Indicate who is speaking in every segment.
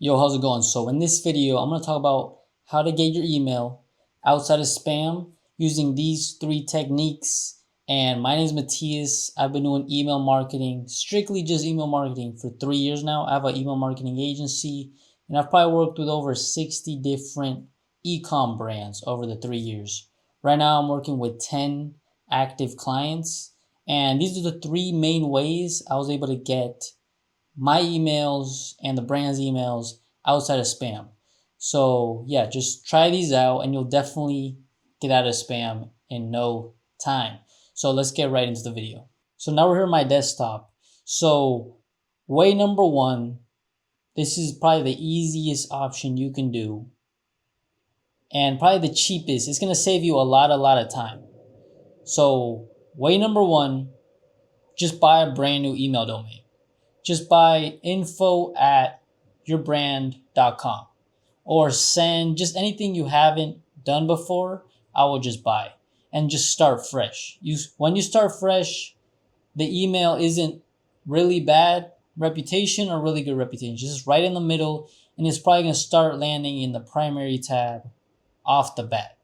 Speaker 1: Yo, how's it going? So in this video, I'm going to talk about how to get your email outside of spam using these 3 techniques. And my name is Matias. I've been doing email marketing, strictly just email marketing for 3 years now. I have an email marketing agency, and I've probably worked with over 60 different e-com brands over the 3 years. Right now, I'm working with 10 active clients. And these are the 3 main ways I was able to get my emails and the brand's emails outside of spam. So yeah, just try these out and you'll definitely get out of spam in no time. So let's get right into the video. So now we're here on my desktop. So way number 1, this is probably the easiest option you can do and probably the cheapest. It's going to save you a lot of time. So way number 1, just buy a brand new email domain. Just buy info@yourbrand.com or send just anything you haven't done before. I will just buy and just start fresh. When you start fresh, the email isn't really bad reputation or really good reputation. Just right in the middle, and it's probably going to start landing in the primary tab off the bat.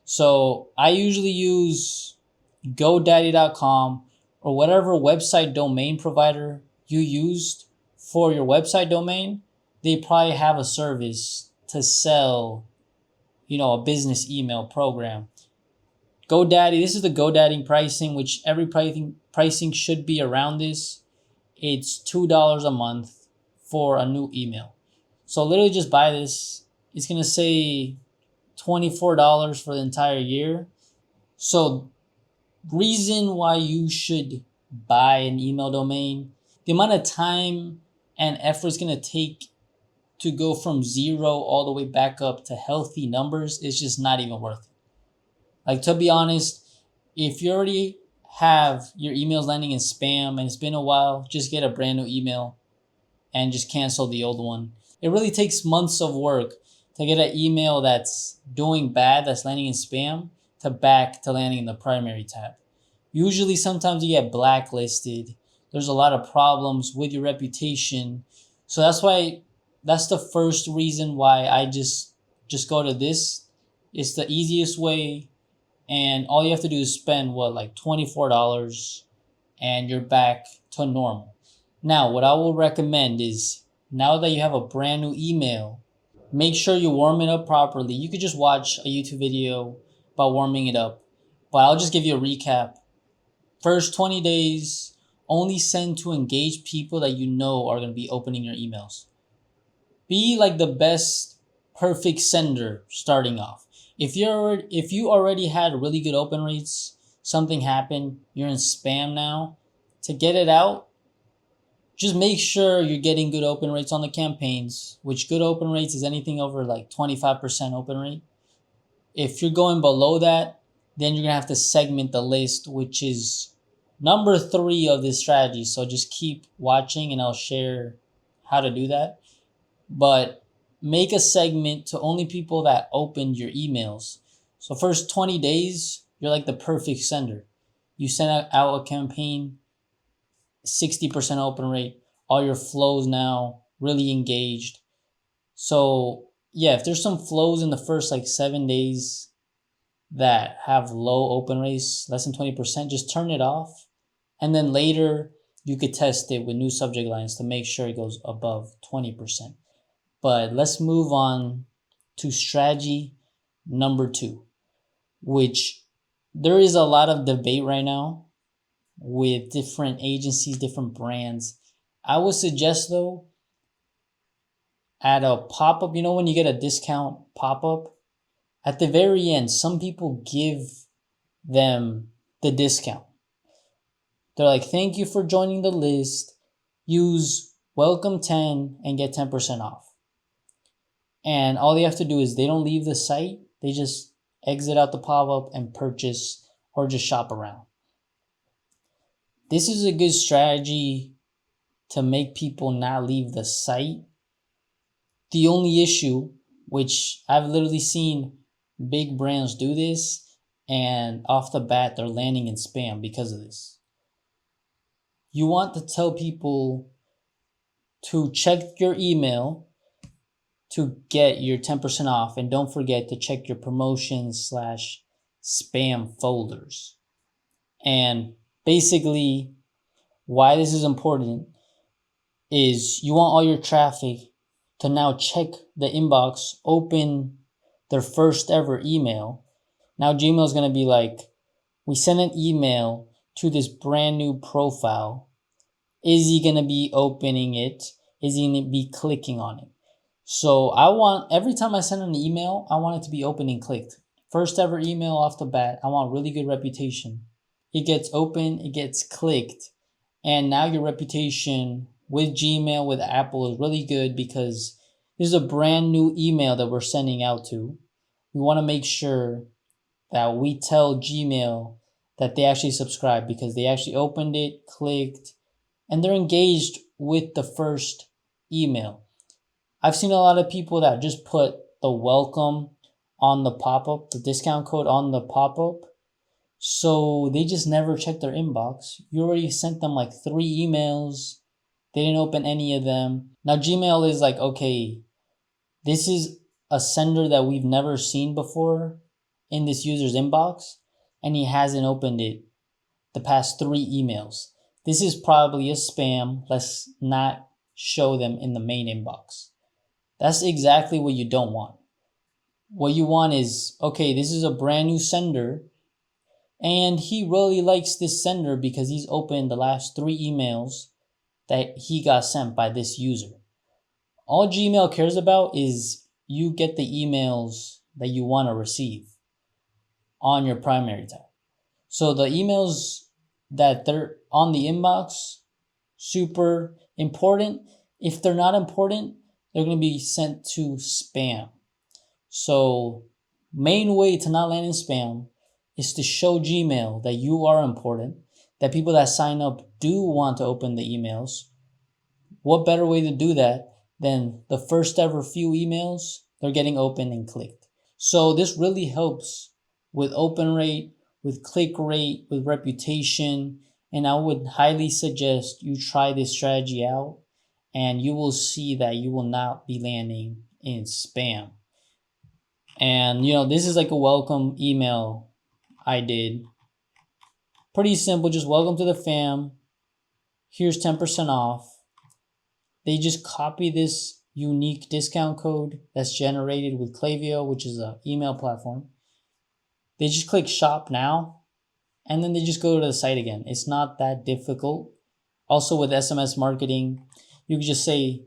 Speaker 1: So I usually use GoDaddy.com or whatever website domain provider you used for your website domain. They probably have a service to sell, a business email program. GoDaddy, this is the GoDaddy pricing, which every pricing should be around this. It's $2 a month for a new email. So literally just buy this. It's going to say $24 for the entire year. So reason why you should buy an email domain, the amount of time and effort it's going to take to go from 0 all the way back up to healthy numbers is just not even worth it. Like, to be honest, if you already have your emails landing in spam and it's been a while, just get a brand new email and just cancel the old one. It really takes months of work to get an email that's doing bad, that's landing in spam, to back to landing in the primary tab. Usually, sometimes you get blacklisted. There's a lot of problems with your reputation. So that's the first reason why I just go to this. It's the easiest way, and all you have to do is spend like $24 and you're back to normal. Now, what I will recommend is, now that you have a brand new email, make sure you warm it up properly. You could just watch a YouTube video about warming it up, but I'll just give you a recap. First 20 days, only send to engaged people that you know are going to be opening your emails. Be like the best perfect sender starting off. If you already had really good open rates, something happened, you're in spam now, to get it out, just make sure you're getting good open rates on the campaigns, which good open rates is anything over like 25% open rate. If you're going below that, then you're going to have to segment the list, which is number 3 of this strategy. So just keep watching and I'll share how to do that. But make a segment to only people that opened your emails. So first 20 days, you're like the perfect sender. You send out a campaign, 60% open rate, all your flows now really engaged. So yeah, if there's some flows in the first 7 days that have low open rates, less than 20%, just turn it off. And then later you could test it with new subject lines to make sure it goes above 20%. But let's move on to strategy number 2, which there is a lot of debate right now with different agencies, different brands. I would suggest, though, at a pop-up, when you get a discount pop-up, at the very end, some people give them the discount. They're like, thank you for joining the list. Use welcome 10 and get 10% off. And all they have to do is they don't leave the site. They just exit out the pop-up and purchase or just shop around. This is a good strategy to make people not leave the site. The only issue, which I've literally seen big brands do this, and off the bat, they're landing in spam because of this. You want to tell people to check your email to get your 10% off. And don't forget to check your promotions/spam folders. And basically, why this is important is you want all your traffic to now check the inbox, open their first ever email. Now Gmail is going to be like, we sent an email to this brand new profile. Is he going to be opening it? Is he going to be clicking on it? So I want, every time I send an email, I want it to be opened and clicked. First ever email off the bat. I want really good reputation. It gets open, it gets clicked. And now your reputation with Gmail, with Apple is really good because this is a brand new email that we're sending out to. We want to make sure that we tell Gmail that they actually subscribe because they actually opened it, clicked, and they're engaged with the first email. I've seen a lot of people that just put the welcome on the pop-up, the discount code on the pop-up. So they just never check their inbox. You already sent them like 3 emails. They didn't open any of them. Now Gmail is like, okay, this is a sender that we've never seen before in this user's inbox, and he hasn't opened it the past 3 emails. This is probably a spam. Let's not show them in the main inbox. That's exactly what you don't want. What you want is, okay, this is a brand new sender, and he really likes this sender because he's opened the last 3 emails that he got sent by this user. All Gmail cares about is you get the emails that you want to receive on your primary tab. So the emails that they're on the inbox, super important. If they're not important, they're going to be sent to spam. So main way to not land in spam is to show Gmail that you are important, that people that sign up do want to open the emails. What better way to do that than the first ever few emails they're getting open and clicked. So this really helps with open rate, with click rate, with reputation, and I would highly suggest you try this strategy out and you will see that you will not be landing in spam. And this is like a welcome email I did. Pretty simple, just welcome to the fam. Here's 10% off. They just copy this unique discount code that's generated with Klaviyo, which is an email platform. They just click shop now, and then they just go to the site again. It's not that difficult. Also with SMS marketing, you can just say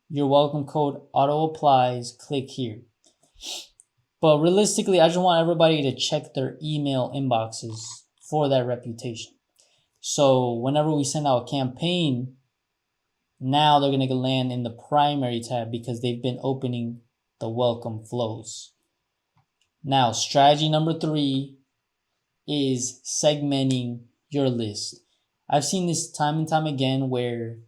Speaker 1: your welcome code auto applies, click here. But realistically, I just want everybody to check their email inboxes for that reputation. So whenever we send out a campaign, now they're going to land in the primary tab because they've been opening the welcome flows. Now, strategy number 3 is segmenting your list. I've seen this time and time again where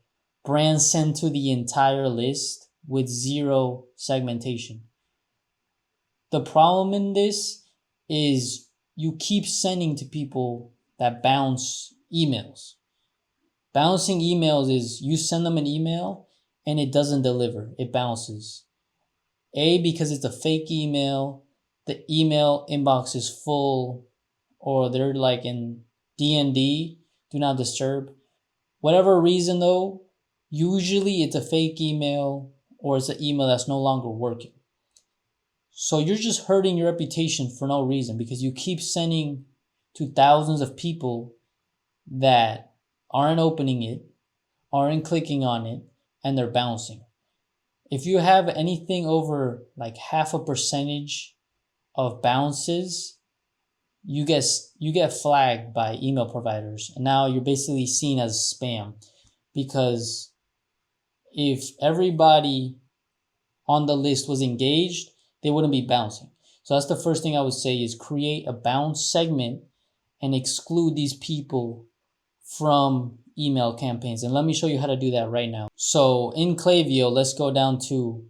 Speaker 1: brands send to the entire list with 0 segmentation. The problem in this is you keep sending to people that bounce emails. Bouncing emails is you send them an email and it doesn't deliver. It bounces. Because it's a fake email, the email inbox is full, or they're like in DND, do not disturb. Whatever reason though, usually it's a fake email or it's an email that's no longer working. So you're just hurting your reputation for no reason because you keep sending to thousands of people that aren't opening it, aren't clicking on it, and they're bouncing. If you have anything over like 0.5% of bounces, you get flagged by email providers, and now you're basically seen as spam. Because if everybody on the list was engaged, they wouldn't be bouncing. So that's the first thing I would say is create a bounce segment and exclude these people from email campaigns. And let me show you how to do that right now. So in Klaviyo, let's go down to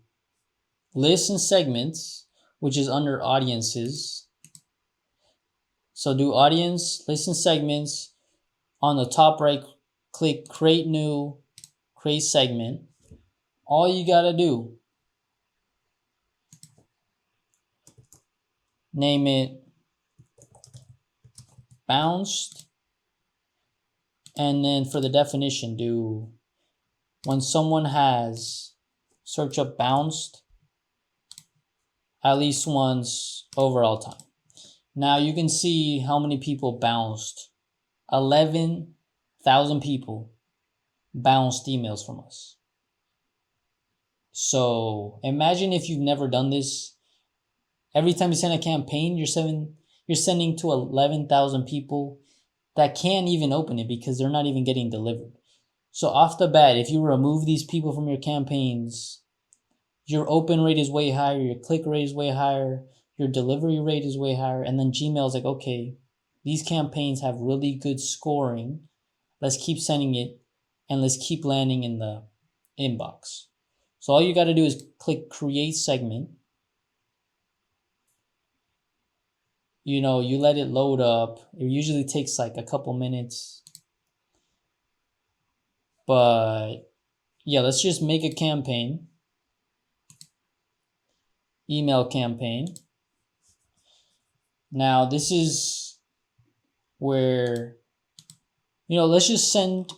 Speaker 1: lists and segments, which is under audiences. So do audience, lists and segments. On the top right, click create new, create segment. All you gotta do name it bounced, and then for the definition, do when someone has search up bounced at least once overall time. Now you can see how many people bounced. 11,000 people bounced emails from us. So imagine if you've never done this. Every time you send a campaign, you're sending to 11,000 people that can't even open it because they're not even getting delivered. So off the bat, if you remove these people from your campaigns, your open rate is way higher, your click rate is way higher, your delivery rate is way higher, and then Gmail's like, okay, these campaigns have really good scoring. Let's keep sending it, and let's keep landing in the inbox. So all you got to do is click Create Segment. You let it load up. It usually takes like a couple minutes. But yeah, let's just make a campaign. Email campaign. Now this is where, let's just send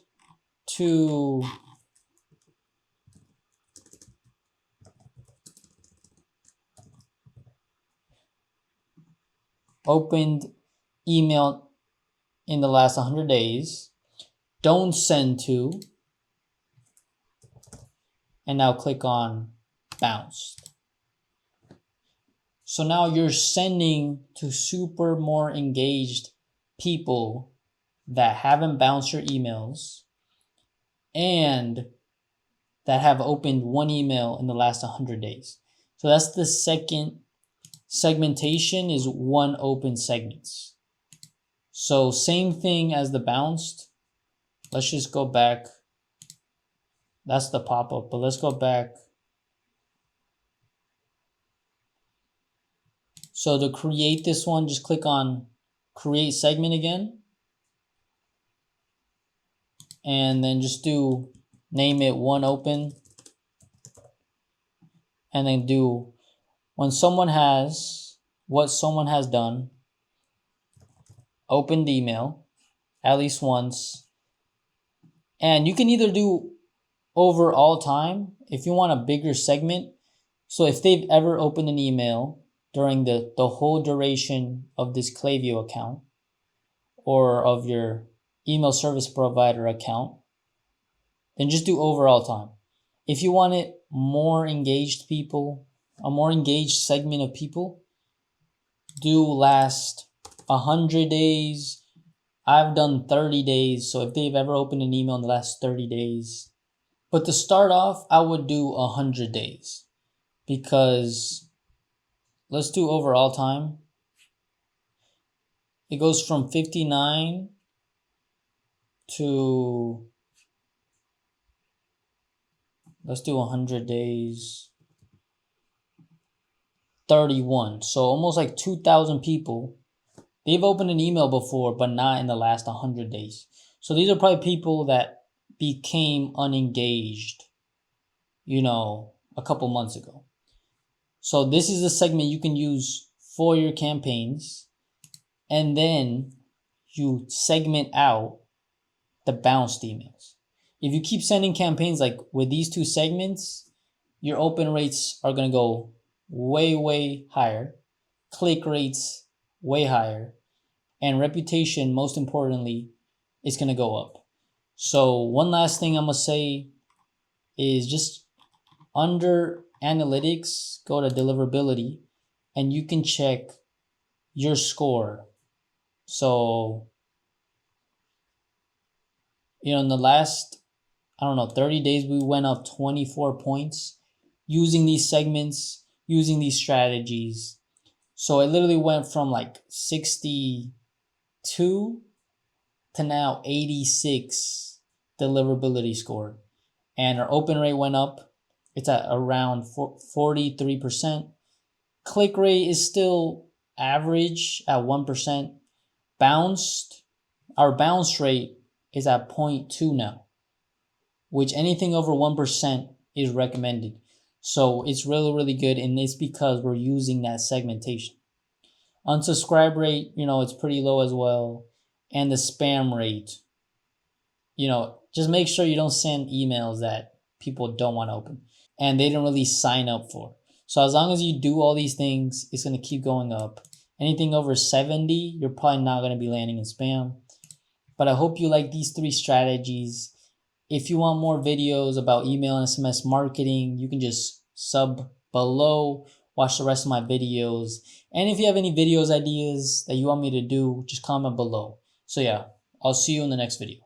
Speaker 1: to opened email in the last 100 days. Don't send to. And now click on bounced. So now you're sending to super more engaged people that haven't bounced your emails and that have opened one email in the last 100 days. So that's the second segmentation, is one open segments. So same thing as the bounced. Let's just go back. That's the pop-up, but let's go back. So to create this one, just click on Create Segment again. And then just name it one open. And then do what someone has done, opened email at least once. And you can either do over all time if you want a bigger segment. So if they've ever opened an email during the whole duration of this Klaviyo account or of your email service provider account, then just do overall time. If you want it more engaged people, a more engaged segment of people, do last 100 days. I've done 30 days. So if they've ever opened an email in the last 30 days. But to start off, I would do 100 days. Because let's do overall time. It goes from 59 to, let's do 100 days, 31. So almost like 2,000 people. They've opened an email before, but not in the last 100 days. So these are probably people that became unengaged, a couple months ago. So this is a segment you can use for your campaigns. And then you segment out the bounced emails. If you keep sending campaigns like with these two segments, your open rates are going to go way, way higher. Click rates way higher. And reputation, most importantly, is going to go up. So one last thing I'm going to say is just under analytics, go to deliverability, and you can check your score. So, in the last, 30 days, we went up 24 points using these segments, using these strategies. So it literally went from like 62 to now 86 deliverability score. And our open rate went up. It's at around 43%. Click rate is still average at 1%. Our bounce rate is at 0.2 now, which anything over 1% is recommended. So it's really, really good, and it's because we're using that segmentation. Unsubscribe rate, it's pretty low as well. And the spam rate, just make sure you don't send emails that people don't want to open and they don't really sign up for. So as long as you do all these things, it's going to keep going up. Anything over 70, you're probably not going to be landing in spam. But I hope you like these 3 strategies. If you want more videos about email and SMS marketing, you can just sub below, watch the rest of my videos. And if you have any videos ideas that you want me to do, just comment below. So yeah, I'll see you in the next video.